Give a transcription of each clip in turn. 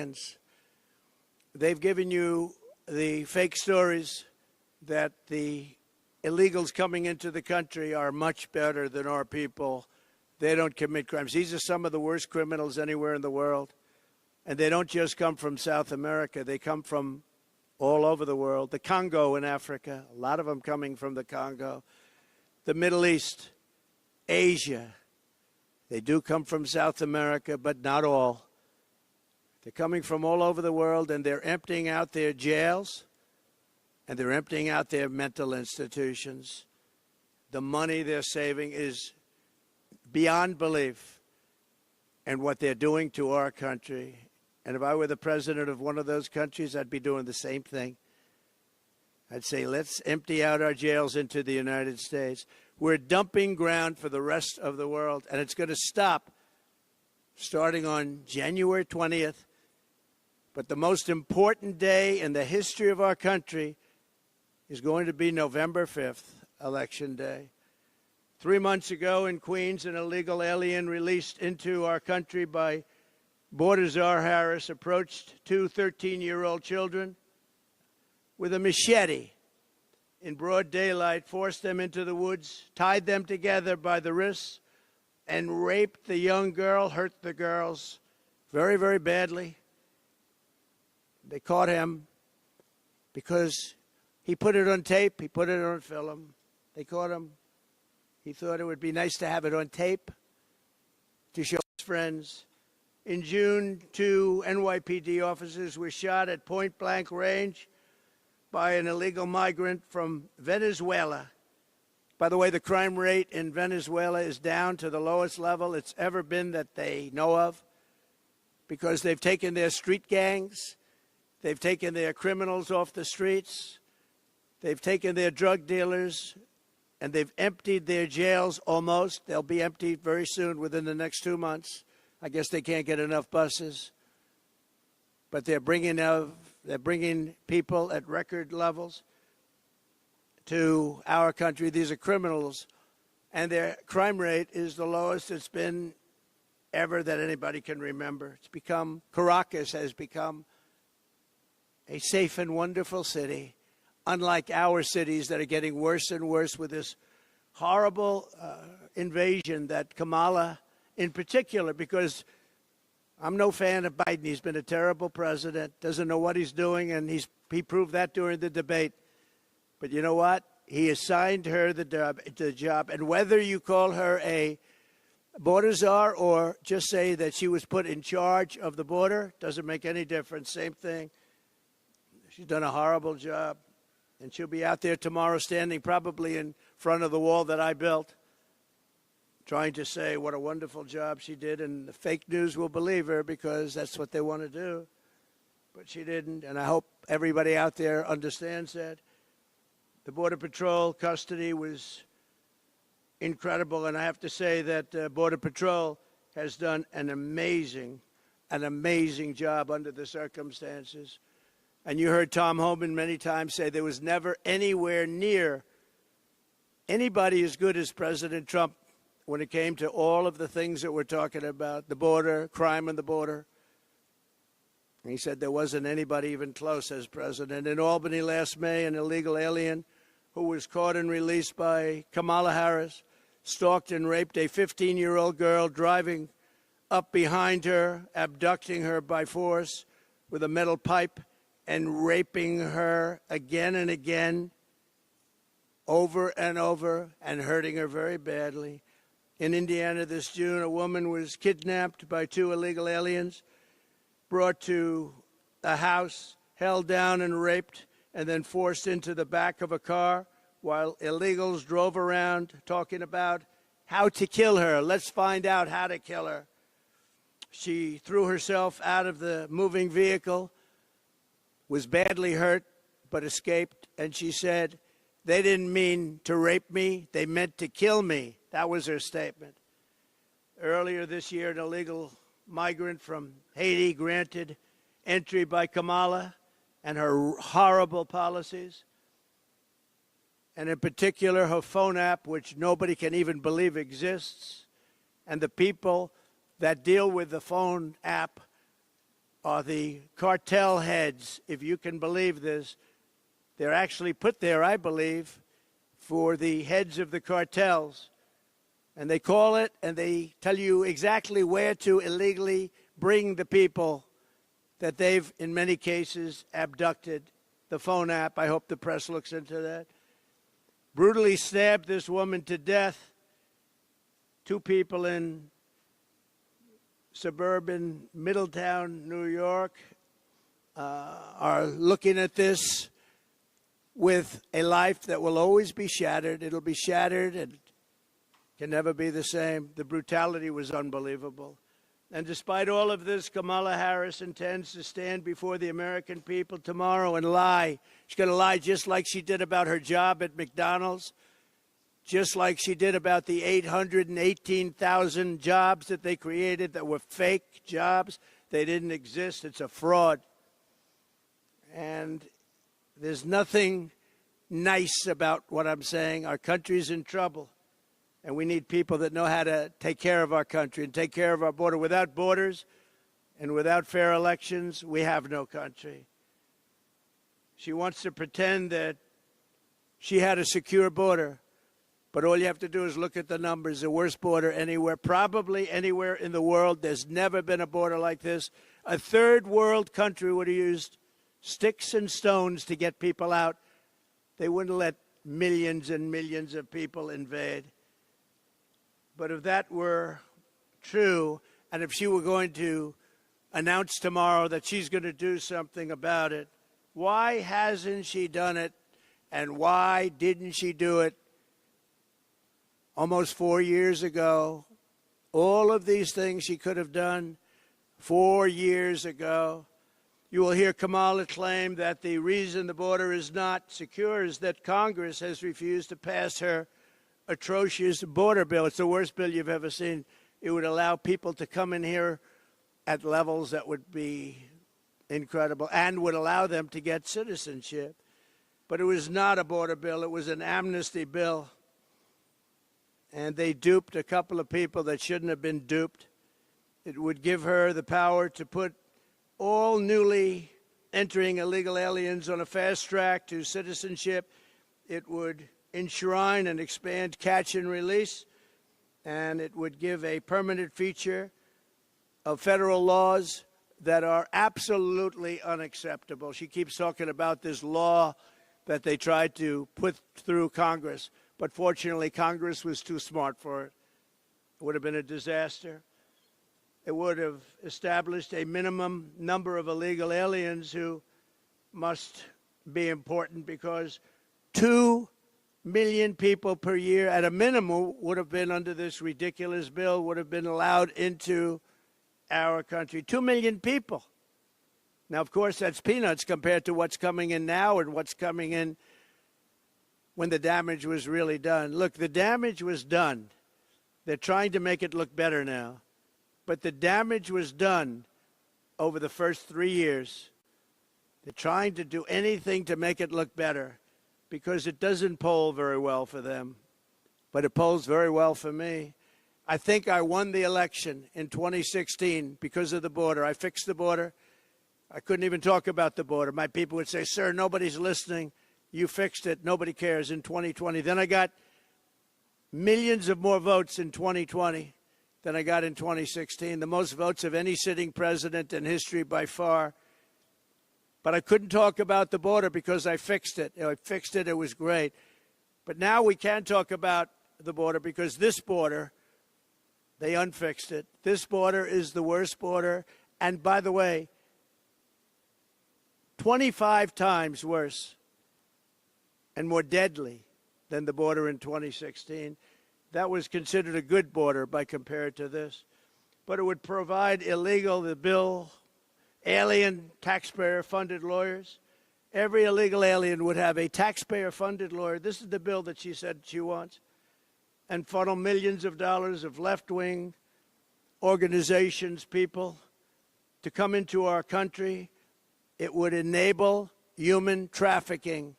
aliens. They've given you the fake stories that the illegals coming into the country are much better than our people. They don't commit crimes. These are some of the worst criminals anywhere in the world. And they don't just come from South America. They come from all over the world. The Congo in Africa, a lot of them coming from the Congo. The Middle East, Asia. They do come from South America, but not all. They're coming from all over the world, and they're emptying out their jails, and they're emptying out their mental institutions. The money they're saving is beyond belief, and what they're doing to our country. And if I were the president of one of those countries, I'd be doing the same thing. I'd say, let's empty out our jails into the United States. We're dumping ground for the rest of the world, and it's going to stop starting on January 20th. But the most important day in the history of our country is going to be November 5th, Election Day. 3 months ago in Queens, an illegal alien released into our country by Border Czar Harris approached two 13-year-old children with a machete in broad daylight, forced them into the woods, tied them together by the wrists, and raped the young girl, hurt the girls very, very badly. They caught him because he put it on tape, he put it on film. They caught him. He thought it would be nice to have it on tape to show his friends. In June, 2 NYPD officers were shot at point-blank range by an illegal migrant from Venezuela. By the way, the crime rate in Venezuela is down to the lowest level it's ever been that they know of, because they've taken their street gangs, they've taken their criminals off the streets, they've taken their drug dealers, and they've emptied their jails almost. They'll be emptied very soon, within the next 2 months. I guess they can't get enough buses. But they're bringing people at record levels to our country. These are criminals, and their crime rate is the lowest it's been ever that anybody can remember. Caracas has become a safe and wonderful city, unlike our cities that are getting worse and worse with this horrible invasion that Kamala in particular, because I'm no fan of Biden. He's been a terrible president, doesn't know what he's doing, and he proved that during the debate. But you know what? He assigned her the job, and whether you call her a border czar or just say that she was put in charge of the border, doesn't make any difference. Same thing. She's done a horrible job, and she'll be out there tomorrow standing probably in front of the wall that I built, trying to say what a wonderful job she did, and the fake news will believe her because that's what they want to do. But she didn't, and I hope everybody out there understands that. The Border Patrol custody was incredible, and I have to say that Border Patrol has done an amazing job under the circumstances. And you heard Tom Homan many times say there was never anywhere near anybody as good as President Trump when it came to all of the things that we're talking about, the border, crime on the border. And he said there wasn't anybody even close as president. In Albany last May, an illegal alien who was caught and released by Kamala Harris stalked and raped a 15-year-old girl, driving up behind her, abducting her by force with a metal pipe, and raping her again and again, over and over, and hurting her very badly. In Indiana this June, a woman was kidnapped by two illegal aliens, brought to a house, held down and raped, and then forced into the back of a car while illegals drove around talking about how to kill her. Let's find out how to kill her. She threw herself out of the moving vehicle, was badly hurt, but escaped, and she said, "They didn't mean to rape me, they meant to kill me." That was her statement. Earlier this year, an illegal migrant from Haiti granted entry by Kamala and her horrible policies, and in particular her phone app, which nobody can even believe exists, and the people that deal with the phone app are the cartel heads, if you can believe this. They're actually put there, I believe, for the heads of the cartels. And they call it and they tell you exactly where to illegally bring the people that they've, in many cases, abducted. The phone app, I hope the press looks into that. Brutally stabbed this woman to death. 2 people in suburban Middletown, New York, are looking at this with a life that will always be shattered. It'll be shattered and can never be the same. The brutality was unbelievable. And despite all of this, Kamala Harris intends to stand before the American people tomorrow and lie. She's going to lie just like she did about her job at McDonald's, just like she did about the 818,000 jobs that they created that were fake jobs. They didn't exist. It's a fraud. And there's nothing nice about what I'm saying. Our country's in trouble. And we need people that know how to take care of our country and take care of our border. Without borders and without fair elections, we have no country. She wants to pretend that she had a secure border. But all you have to do is look at the numbers. The worst border anywhere, probably anywhere in the world. There's never been a border like this. A third world country would have used sticks and stones to get people out. They wouldn't let millions and millions of people invade. But if that were true, and if she were going to announce tomorrow that she's going to do something about it, why hasn't she done it? And why didn't she do it almost 4 years ago? All of these things she could have done 4 years ago. You will hear Kamala claim that the reason the border is not secure is that Congress has refused to pass her atrocious border bill. It's the worst bill you've ever seen. It would allow people to come in here at levels that would be incredible and would allow them to get citizenship. But it was not a border bill. It was an amnesty bill. And they duped a couple of people that shouldn't have been duped. It would give her the power to put all newly entering illegal aliens on a fast track to citizenship. It would enshrine and expand catch and release, and it would give a permanent feature of federal laws that are absolutely unacceptable. She keeps talking about this law that they tried to put through Congress, but fortunately Congress was too smart for it. It would have been a disaster. It would have established a minimum number of illegal aliens who must be important, because 2 million people per year at a minimum would have been, under this ridiculous bill, would have been allowed into our country. 2 million people. Now, of course, that's peanuts compared to what's coming in now and what's coming in when the damage was really done. Look, the damage was done. They're trying to make it look better now. But the damage was done over the first 3 years. They're trying to do anything to make it look better, because it doesn't poll very well for them, but it polls very well for me. I think I won the election in 2016 because of the border. I fixed the border. I couldn't even talk about the border. My people would say, "Sir, nobody's listening. You fixed it. Nobody cares." In 2020. Then I got millions of more votes in 2020 than I got in 2016, the most votes of any sitting president in history by far. But I couldn't talk about the border because I fixed it. I fixed it. It was great. But now we can talk about the border because this border, they unfixed it. This border is the worst border. And by the way, 25 times worse and more deadly than the border in 2016. That was considered a good border by compared to this. But it would provide the bill, alien taxpayer-funded lawyers. Every illegal alien would have a taxpayer-funded lawyer. This is the bill that she said she wants. And funnel millions of dollars of left-wing organizations, people, to come into our country. It would enable human trafficking.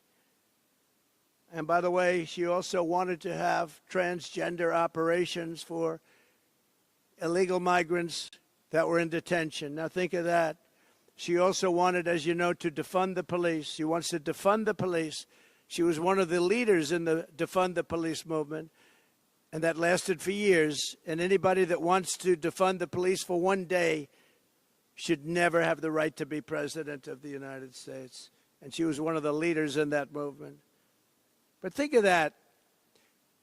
And by the way, she also wanted to have transgender operations for illegal migrants that were in detention. Now think of that. She also wanted, as you know, to defund the police. She wants to defund the police. She was one of the leaders in the defund the police movement, and that lasted for years. And anybody that wants to defund the police for one day should never have the right to be president of the United States. And she was one of the leaders in that movement. But think of that.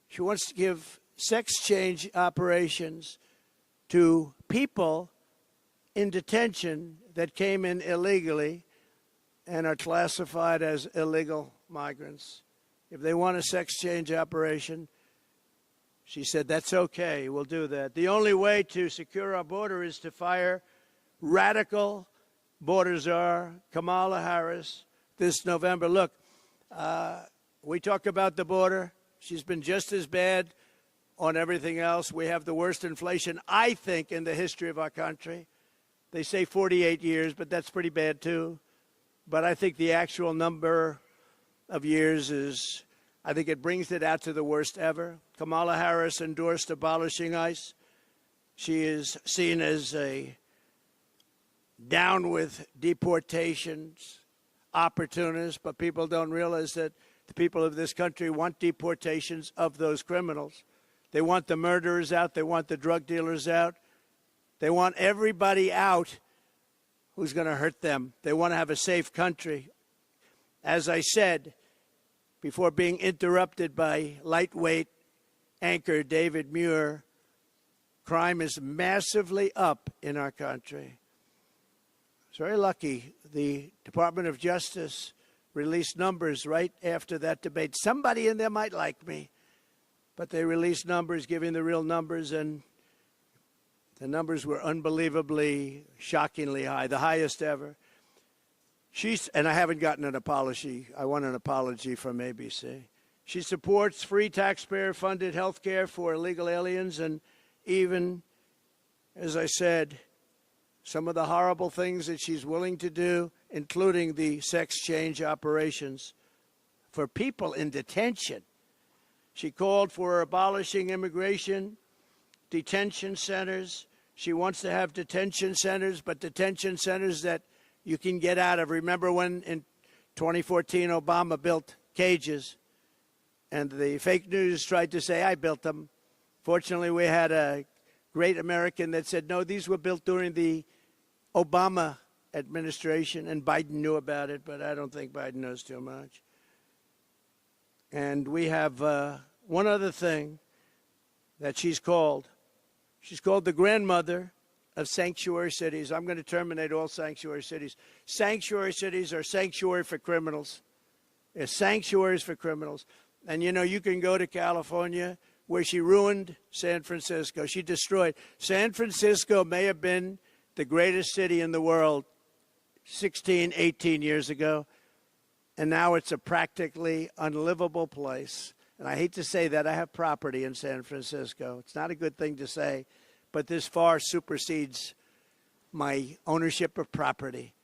She wants to give sex change operations to people in detention that came in illegally and are classified as illegal migrants. If they want a sex change operation, she said, that's okay, we'll do that. The only way to secure our border is to fire radical border czar Kamala Harris this November. Look, we talk about the border. She's been just as bad on everything else. We have the worst inflation, I think, in the history of our country. They say 48 years, but that's pretty bad, too. But I think the actual number of years is, I think it brings it out to the worst ever. Kamala Harris endorsed abolishing ICE. She is seen as a down with deportations opportunist, but people don't realize that the people of this country want deportations of those criminals. They want the murderers out. They want the drug dealers out. They want everybody out who's going to hurt them. They want to have a safe country. As I said, before being interrupted by lightweight anchor David Muir, crime is massively up in our country. It's very lucky the Department of Justice released numbers right after that debate. Somebody in there might like me, but they released numbers, giving the real numbers, and the numbers were unbelievably, shockingly high, the highest ever. And I haven't gotten an apology. I want an apology from ABC. She supports free taxpayer-funded health care for illegal aliens, and even, as I said, some of the horrible things that she's willing to do, including the sex change operations for people in detention. She called for abolishing immigration detention centers. She wants to have detention centers, but detention centers that you can get out of. Remember when in 2014 Obama built cages and the fake news tried to say, I built them. Fortunately, we had a great American that said, no, these were built during the Obama administration, and Biden knew about it, but I don't think Biden knows too much. And we have one other thing that she's called. She's called the grandmother of sanctuary cities. I'm going to terminate all sanctuary cities. Sanctuary cities are sanctuary for criminals. They're sanctuaries for criminals. And, you know, you can go to California where she ruined San Francisco. She destroyed. San Francisco may have been the greatest city in the world 16, 18 years ago, and now it's a practically unlivable place. And I hate to say that. I have property in San Francisco. It's not a good thing to say, but this far supersedes my ownership of property.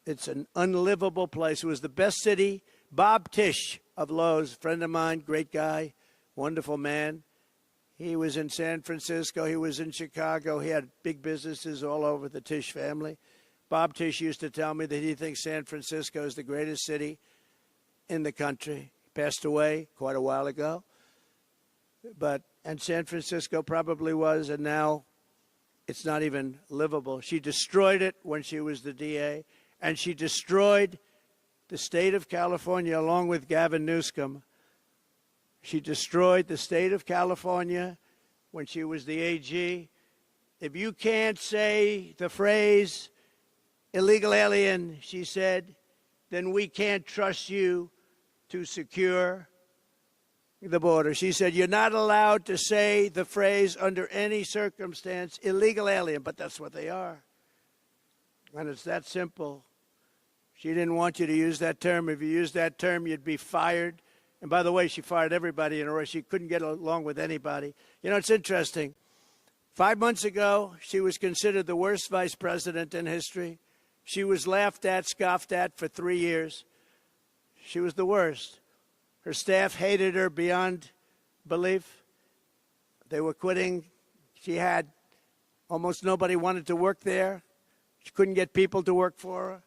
It's an unlivable place. It was the best city. Bob Tisch of Lowe's, a friend of mine, great guy, wonderful man. He was in San Francisco. He was in Chicago. He had big businesses all over, the Tisch family. Bob Tisch used to tell me that he thinks San Francisco is the greatest city in the country. He passed away quite a while ago. And San Francisco probably was, and now it's not even livable. She destroyed it when she was the DA, and she destroyed the state of California along with Gavin Newsom. She destroyed the state of California when she was the AG. If you can't say the phrase illegal alien, she said, then we can't trust you to secure the border. She said, you're not allowed to say the phrase under any circumstance, illegal alien, but that's what they are. And it's that simple. She didn't want you to use that term. If you used that term, you'd be fired. And by the way, she fired everybody in a row. She couldn't get along with anybody. You know, it's interesting. 5 months ago, she was considered the worst vice president in history. She was laughed at, scoffed at for 3 years. She was the worst. Her staff hated her beyond belief. They were quitting. She had almost nobody wanted to work there. She couldn't get people to work for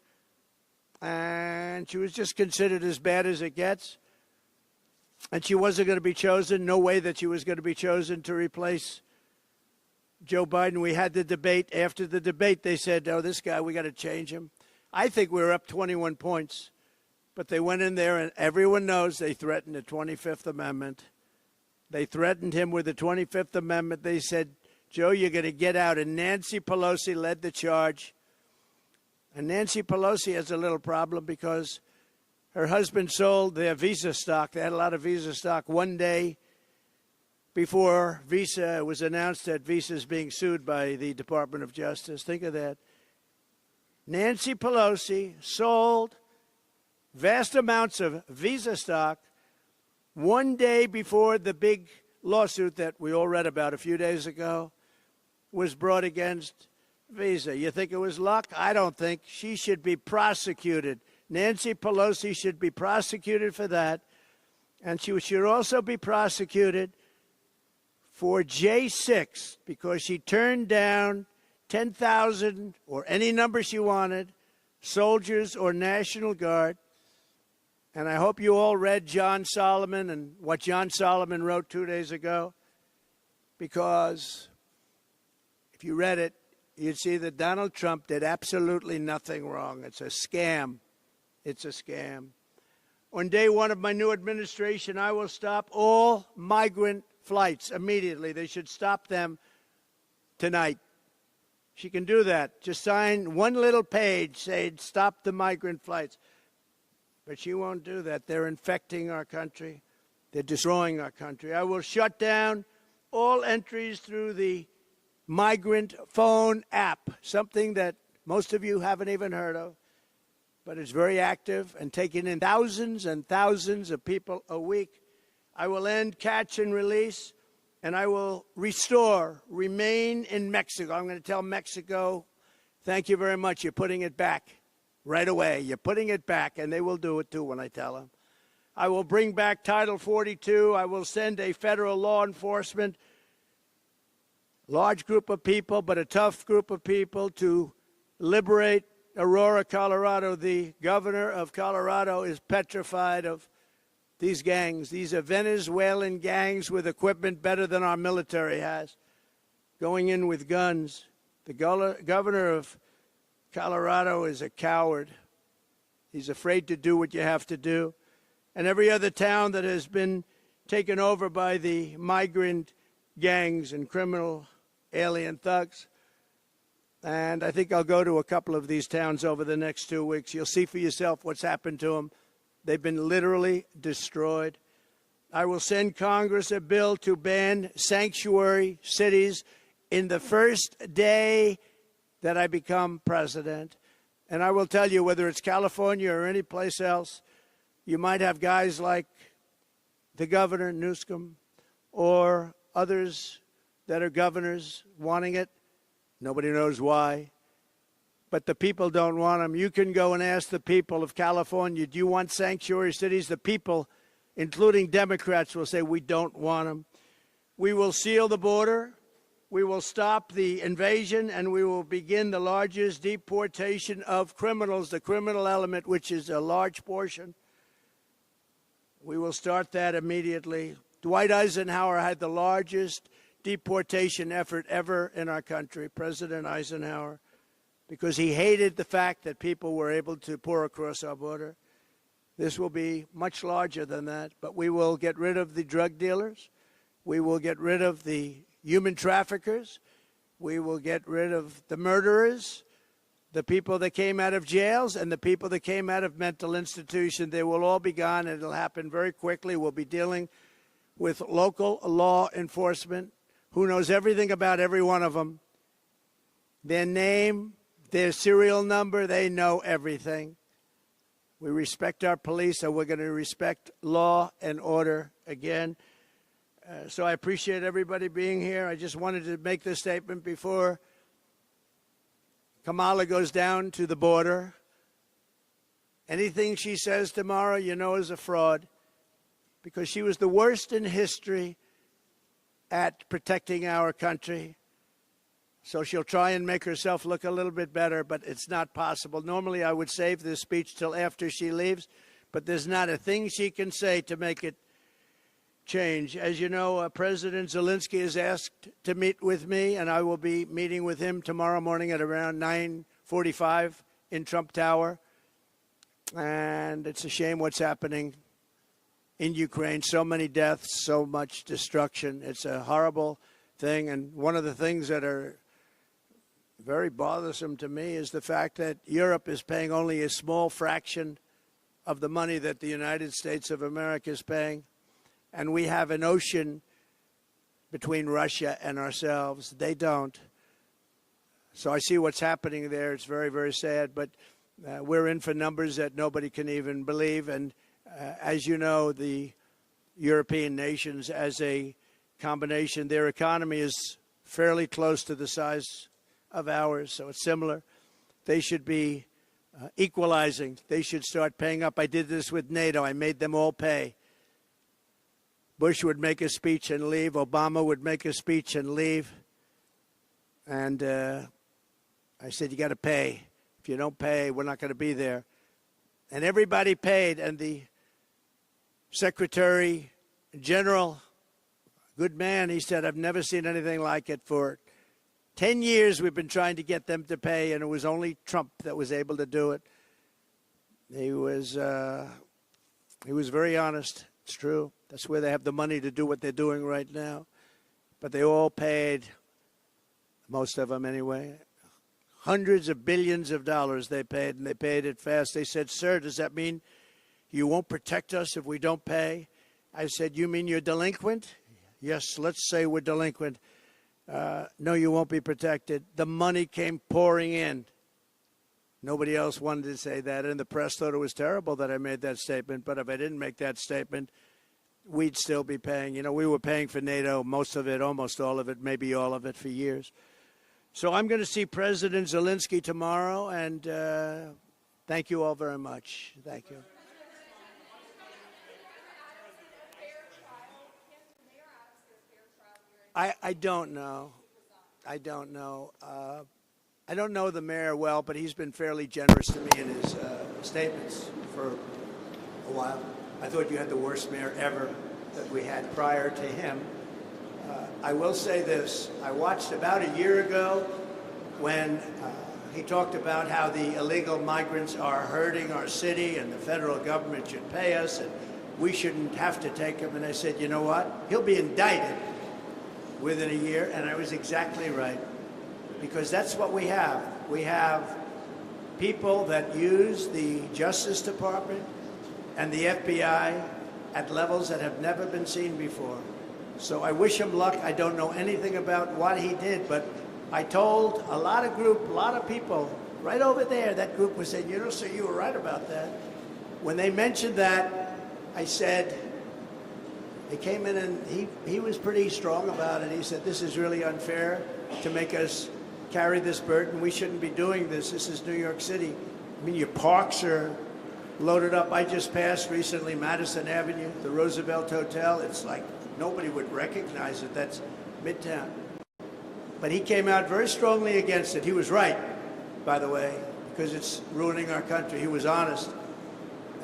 her. And she was just considered as bad as it gets. And she wasn't going to be chosen. No way that she was going to be chosen to replace Joe Biden. We had the debate. After the debate, they said, oh, this guy, we got to change him. I think we were up 21 points. But they went in there, and everyone knows they threatened the 25th Amendment. They threatened him with the 25th Amendment. They said, Joe, you're going to get out. And Nancy Pelosi led the charge. And Nancy Pelosi has a little problem because her husband sold their Visa stock. They had a lot of Visa stock one day before Visa, it was announced that Visa is being sued by the Department of Justice. Think of that. Nancy Pelosi sold vast amounts of Visa stock one day before the big lawsuit that we all read about a few days ago was brought against Visa. You think it was luck? I don't think. She should be prosecuted. Nancy Pelosi should be prosecuted for that. And she should also be prosecuted for J6 because she turned down 10,000 or any number she wanted, soldiers or National Guard. And I hope you all read John Solomon and what John Solomon wrote 2 days ago, because if you read it, you'd see that Donald Trump did absolutely nothing wrong. It's a scam. It's a scam. On day one of my new administration, I will stop all migrant flights immediately. They should stop them tonight. She can do that. Just sign one little page saying stop the migrant flights. But she won't do that. They're infecting our country. They're destroying our country. I will shut down all entries through the migrant phone app, something that most of you haven't even heard of, but it's very active and taking in thousands and thousands of people a week. I will end catch and release, and I will remain in Mexico. I'm going to tell Mexico, thank you very much. You're putting it back right away. You're putting it back, and they will do it, too, when I tell them. I will bring back Title 42. I will send a federal law enforcement, large group of people, but a tough group of people, to liberate Aurora, Colorado. The governor of Colorado is petrified of these gangs. These are Venezuelan gangs with equipment better than our military has, going in with guns. The governor of Colorado is a coward. He's afraid to do what you have to do. And every other town that has been taken over by the migrant gangs and criminal alien thugs. And I think I'll go to a couple of these towns over the next 2 weeks. You'll see for yourself what's happened to them. They've been literally destroyed. I will send Congress a bill to ban sanctuary cities in the first day that I become president. And I will tell you, whether it's California or any place else, you might have guys like the governor, Newsom, or others that are governors wanting it. Nobody knows why. But the people don't want them. You can go and ask the people of California, do you want sanctuary cities? The people, including Democrats, will say, we don't want them. We will seal the border. We will stop the invasion, and we will begin the largest deportation of criminals, the criminal element, which is a large portion. We will start that immediately. Dwight Eisenhower had the largest deportation effort ever in our country, President Eisenhower, because he hated the fact that people were able to pour across our border. This will be much larger than that, but we will get rid of the drug dealers. We will get rid of the human traffickers. We will get rid of the murderers, the people that came out of jails, and the people that came out of mental institutions. They will all be gone, and it'll happen very quickly. We'll be dealing with local law enforcement who knows everything about every one of them. Their name, their serial number, they know everything. We respect our police, and we're going to respect law and order again. So I appreciate everybody being here. I just wanted to make this statement before Kamala goes down to the border. Anything she says tomorrow, you know, is a fraud, because she was the worst in history at protecting our country. So she'll try and make herself look a little bit better, but it's not possible. Normally, I would save this speech till after she leaves, but there's not a thing she can say to make it change. As you know, President Zelensky is asked to meet with me, and I will be meeting with him tomorrow morning at around 9:45 in Trump Tower. And it's a shame what's happening in Ukraine. So many deaths, so much destruction. It's a horrible thing. And one of the things that are very bothersome to me is the fact that Europe is paying only a small fraction of the money that the United States of America is paying. And we have an ocean between Russia and ourselves. They don't. So I see what's happening there. It's very, very sad. But we're in for numbers that nobody can even believe. And as you know, the European nations, as a combination, their economy is fairly close to the size of ours, so it's similar. They should be equalizing. They should start paying up. I did this with NATO. I made them all pay. Bush would make a speech and leave. Obama would make a speech and leave. And I said, you got to pay. If you don't pay, we're not going to be there. And everybody paid. And the Secretary General, good man, he said, I've never seen anything like it. For 10 years we've been trying to get them to pay, and it was only Trump that was able to do it. He was very honest. It's true. That's where they have the money to do what they're doing right now. But they all paid, most of them anyway, hundreds of billions of dollars they paid, and they paid it fast. They said, sir, does that mean you won't protect us if we don't pay? I said, you mean you're delinquent? Yes, let's say we're delinquent. No, you won't be protected. The money came pouring in. Nobody else wanted to say that, and the press thought it was terrible that I made that statement. But if I didn't make that statement, we'd still be paying. You know, we were paying for NATO, most of it, almost all of it, maybe all of it for years. So I'm going to see President Zelensky tomorrow, and thank you all very much. Thank you. I don't know. I don't know. I don't know the mayor well, but he's been fairly generous to me in his statements for a while. I thought you had the worst mayor ever that we had prior to him. I will say this. I watched about a year ago when he talked about how the illegal migrants are hurting our city and the federal government should pay us and we shouldn't have to take them. And I said, you know what? He'll be indicted within a year, and I was exactly right, because that's what we have. We have people that use the Justice Department and the FBI at levels that have never been seen before. So I wish him luck. I don't know anything about what he did, but I told a lot of people right over there, that group was saying, you know, sir, you were right about that. When they mentioned that, I said, he came in and he was pretty strong about it. He said, this is really unfair to make us carry this burden. We shouldn't be doing this. This is New York City. I mean, your parks are loaded up. I just passed recently Madison Avenue, the Roosevelt Hotel. It's like nobody would recognize it. That's Midtown. But he came out very strongly against it. He was right, by the way, because it's ruining our country. He was honest.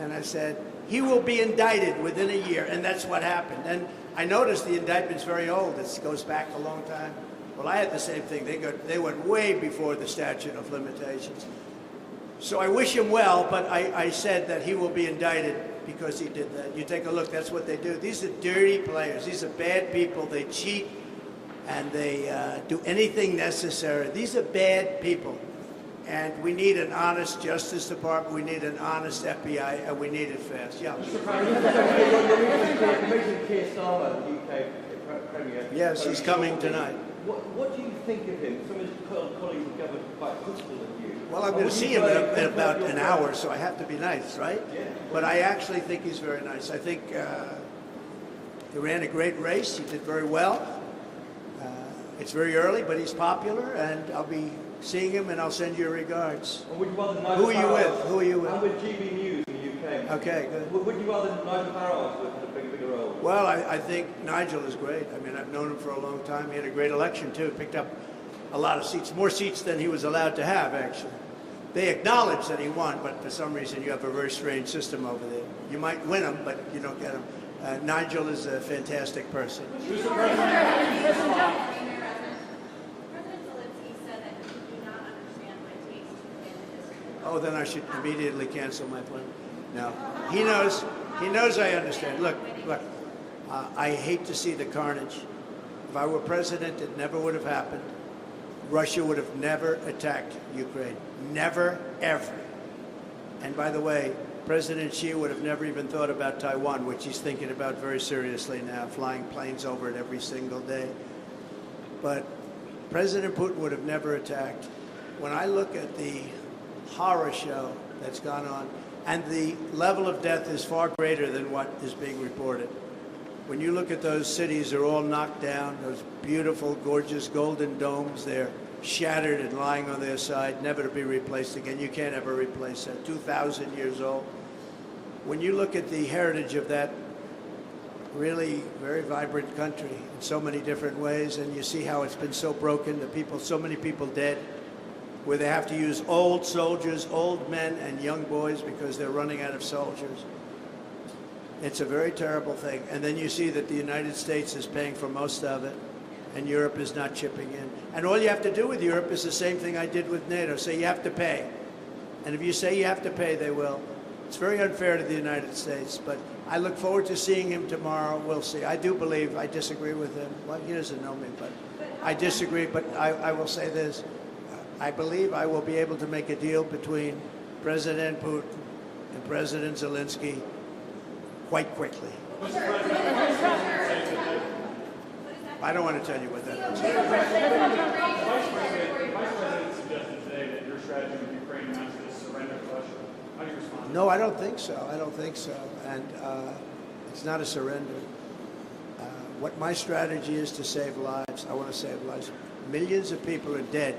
And I said, he will be indicted within a year, and that's what happened. And I noticed the indictment's very old. It goes back a long time. Well, I had the same thing. They went way before the statute of limitations. So I wish him well, but I said that he will be indicted because he did that. You take a look. That's what they do. These are dirty players. These are bad people. They cheat, and they do anything necessary. These are bad people. And we need an honest Justice Department, we need an honest FBI, and we need it fast. Yeah. Mr. You're meeting Keir Starmer, the UK Premier. Yes, he's coming tonight. What do you think of him? Some of his colleagues have gathered quite critical of you. Well, I'm going to see him in about an hour, so I have to be nice, right? Yeah. But I actually think he's very nice. I think he ran a great race. He did very well. It's very early, but he's popular, and I'll be seeing him, and I'll send you regards. Who are you with? Who are you with? I'm with GB News in the UK. Okay, good. Would you rather Nigel Farage would have a bigger role? Well, I think Nigel is great. I mean, I've known him for a long time. He had a great election, too. Picked up a lot of seats, more seats than he was allowed to have, actually. They acknowledge that he won, but for some reason you have a very strange system over there. You might win them, but you don't get them. Nigel is a fantastic person. President Zelensky said that he do not understand what it takes to win the district. Oh, then I should immediately cancel my plan. No, he knows I understand. Look, I hate to see the carnage. If I were president, it never would have happened. Russia would have never attacked Ukraine. Never, ever. And by the way, President Xi would have never even thought about Taiwan, which he's thinking about very seriously now, flying planes over it every single day. But President Putin would have never attacked. When I look at the horror show that's gone on, and the level of death is far greater than what is being reported. When you look at those cities, they're all knocked down, those beautiful, gorgeous golden domes, they're shattered and lying on their side, never to be replaced again. You can't ever replace that. 2,000 years old. When you look at the heritage of that really very vibrant country in so many different ways, and you see how it's been so broken, the people, so many people dead, where they have to use old soldiers, old men and young boys because they're running out of soldiers. It's a very terrible thing. And then you see that the United States is paying for most of it, and Europe is not chipping in. And all you have to do with Europe is the same thing I did with NATO. Say you have to pay. And if you say you have to pay, they will. It's very unfair to the United States, but I look forward to seeing him tomorrow. We'll see. I do believe, I disagree with him. Well, he doesn't know me, but I disagree. But I will say this. I believe I will be able to make a deal between President Putin and President Zelensky quite quickly. I don't want to tell you what that is. Vice President suggested today that your strategy with Ukraine amounts to surrender to Russia. How do you respond? No, I don't think so. I don't think so. And it's not a surrender. What my strategy is to save lives. I want to save lives. Millions of people are dead.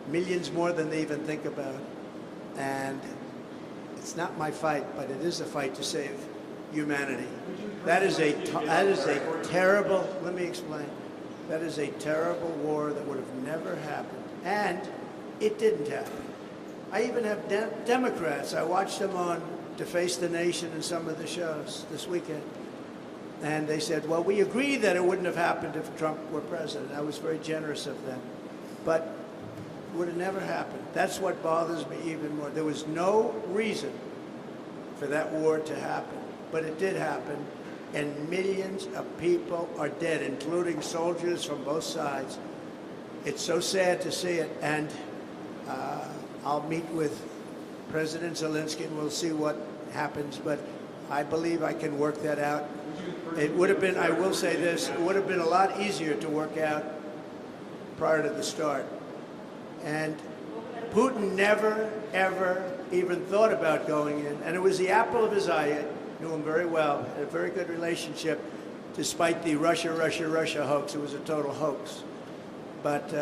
Millions more than they even think about. And it's not my fight, but it is a fight to save humanity. That is a terrible, let me explain. That is a terrible war that would have never happened. And it didn't happen. I even have Democrats. I watched them on Deface the Nation and some of the shows this weekend. And they said, well, we agree that it wouldn't have happened if Trump were president. I was very generous of them. But it would have never happened. That's what bothers me even more. There was no reason for that war to happen. But it did happen, and millions of people are dead, including soldiers from both sides. It's so sad to see it, and I'll meet with President Zelensky, and we'll see what happens, but I believe I can work that out. It would have been, I will say this, it would have been a lot easier to work out prior to the start. And Putin never, ever even thought about going in, and it was the apple of his eye. I knew him very well, had a very good relationship, despite the Russia hoax. It was a total hoax. But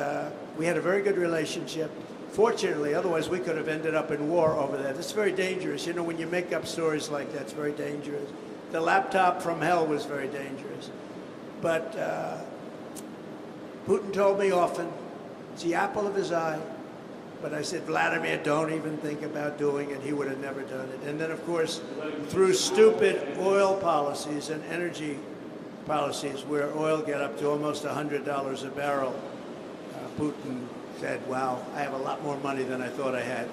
we had a very good relationship. Fortunately, otherwise we could have ended up in war over that. It's very dangerous. You know, when you make up stories like that, it's very dangerous. The laptop from hell was very dangerous. But Putin told me often, it's the apple of his eye. But I said, Vladimir, don't even think about doing it. He would have never done it. And then, of course, through stupid oil policies and energy policies where oil got up to almost $100 a barrel, Putin said, wow, I have a lot more money than I thought I had.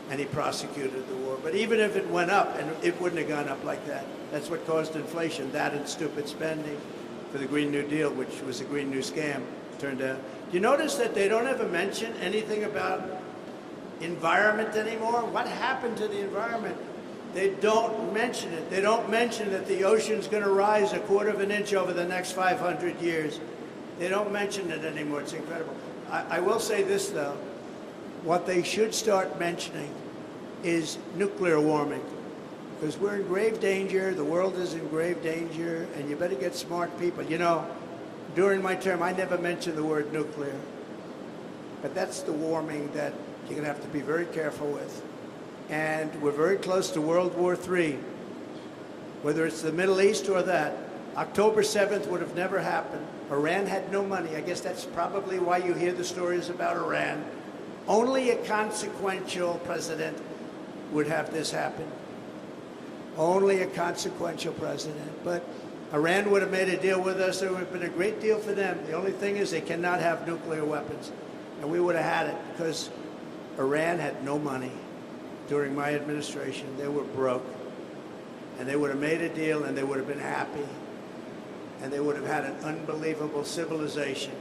And he prosecuted the war. But even if it went up, and it wouldn't have gone up like that, that's what caused inflation, that and stupid spending for the Green New Deal, which was a Green New Scam, turned out. Do you notice that they don't ever mention anything about environment anymore? What happened to the environment? They don't mention it. They don't mention that the ocean's going to rise 1/4 of an inch over the next 500 years. They don't mention it anymore. It's incredible. I will say this, though. What they should start mentioning is nuclear warming, because we're in grave danger. The world is in grave danger, and you better get smart people. You know, during my term, I never mentioned the word nuclear, but that's the warming that you're going to have to be very careful with. And we're very close to World War III. Whether it's the Middle East or that, October 7th would have never happened. Iran had no money. I guess that's probably why you hear the stories about Iran. Only a consequential president would have this happen. Only a consequential president. But Iran would have made a deal with us. It would have been a great deal for them. The only thing is they cannot have nuclear weapons. And we would have had it because Iran had no money during my administration. They were broke. And they would have made a deal and they would have been happy. And they would have had an unbelievable civilization.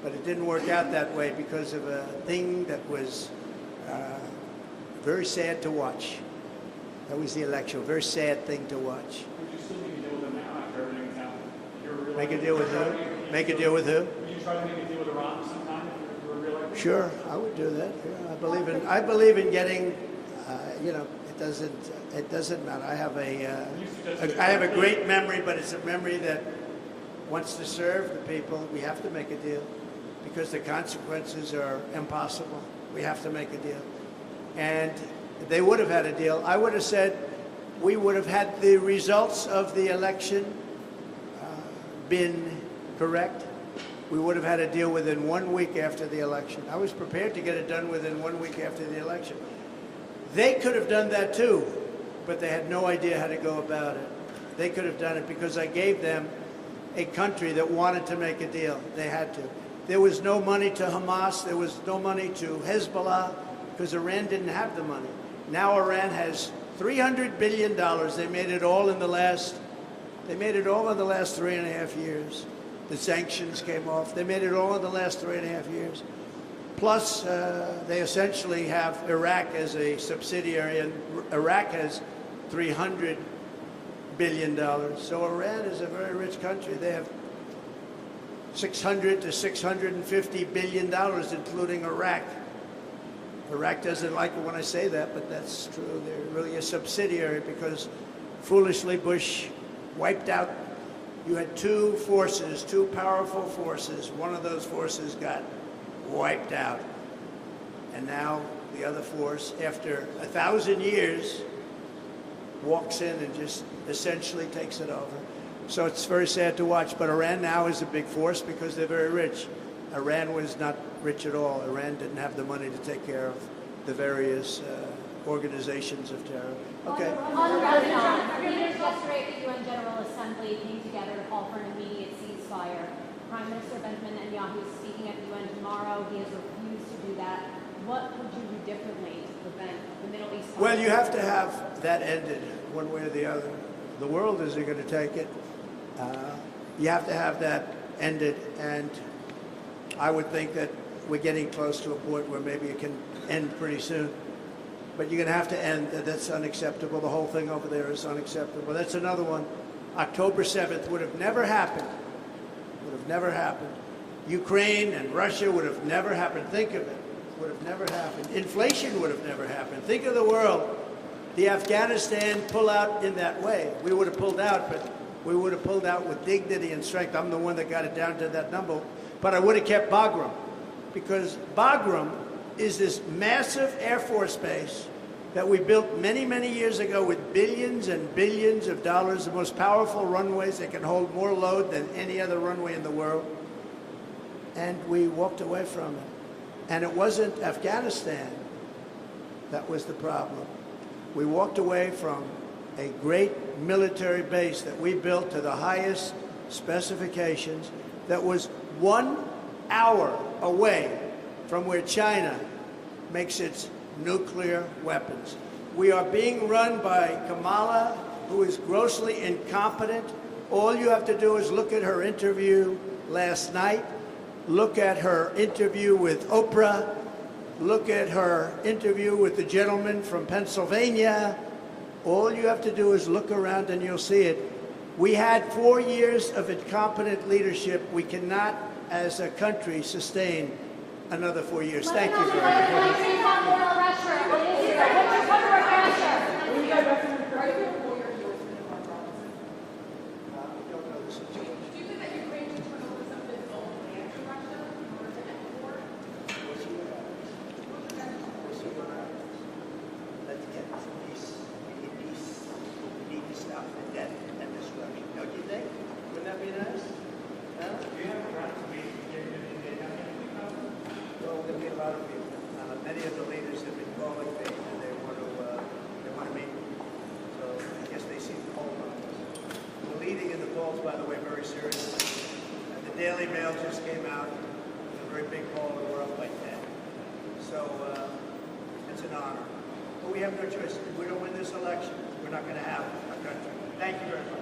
But it didn't work out that way because of a thing that was very sad to watch. That was the election, a very sad thing to watch. Would you still make a deal with them now after everything's happened? Make a deal with who? Make a deal with who? Would you try to make a deal with Iran sometime if you were reelected? Sure, I would do that. Yeah, I believe in getting, it doesn't matter. I have a great memory, but it's a memory that wants to serve the people. We have to make a deal because the consequences are impossible. We have to make a deal. And they would have had a deal. I would have said we would have had the results of the election been correct. We would have had a deal within 1 week after the election. I was prepared to get it done within 1 week after the election. They could have done that too, but they had no idea how to go about it. They could have done it because I gave them a country that wanted to make a deal. They had to. There was no money to Hamas. There was no money to Hezbollah because Iran didn't have the money. Now Iran has $300 billion. They made it all in the last 3.5 years. The sanctions came off. They made it all in the last 3.5 years. Plus, they essentially have Iraq as a subsidiary, and Iraq has $300 billion. So Iran is a very rich country. They have $600 to $650 billion, including Iraq. Iraq doesn't like it when I say that, but that's true. They're really a subsidiary because foolishly Bush wiped out. You had two forces, two powerful forces. One of those forces got wiped out. And now the other force, after 1,000 years, walks in and just essentially takes it over. So it's very sad to watch. But Iran now is a big force because they're very rich. Iran was not rich at all. Iran didn't have the money to take care of the various organizations of terror. Okay. On Lebanon, leaders yesterday at the UN General Assembly came together to call for an immediate ceasefire. Prime Minister Benjamin Netanyahu is speaking at the UN tomorrow. He has refused to do that. What would you do differently to prevent the Middle East? Well, you have to have that ended one way or the other. The world isn't going to take it. You have to have that ended, and I would think that we're getting close to a point where maybe it can end pretty soon. But you're going to have to end. That's unacceptable. The whole thing over there is unacceptable. That's another one. October 7th would have never happened. Would have never happened. Ukraine and Russia would have never happened. Think of it. Would have never happened. Inflation would have never happened. Think of the world. The Afghanistan pullout in that way. We would have pulled out, but we would have pulled out with dignity and strength. I'm the one that got it down to that number. But I would have kept Bagram, because Bagram is this massive Air Force base that we built many, many years ago with billions and billions of dollars, the most powerful runways that can hold more load than any other runway in the world. And we walked away from it. And it wasn't Afghanistan that was the problem. We walked away from a great military base that we built to the highest specifications that was 1 hour away from where China makes its nuclear weapons. We are being run by Kamala, who is grossly incompetent. All you have to do is look at her interview last night, look at her interview with Oprah, look at her interview with the gentleman from Pennsylvania. All you have to do is look around and you'll see it. We had 4 years of incompetent leadership. We cannot, as a country, sustain another 4 years. Thank you very much. Let's get some peace. We need to stop the death and destruction. Don't you think? serious. And the Daily Mail just came out with a very big poll of the world like that. So it's an honor. But we have no choice. If we don't win this election, we're not going to have a country. Thank you very much.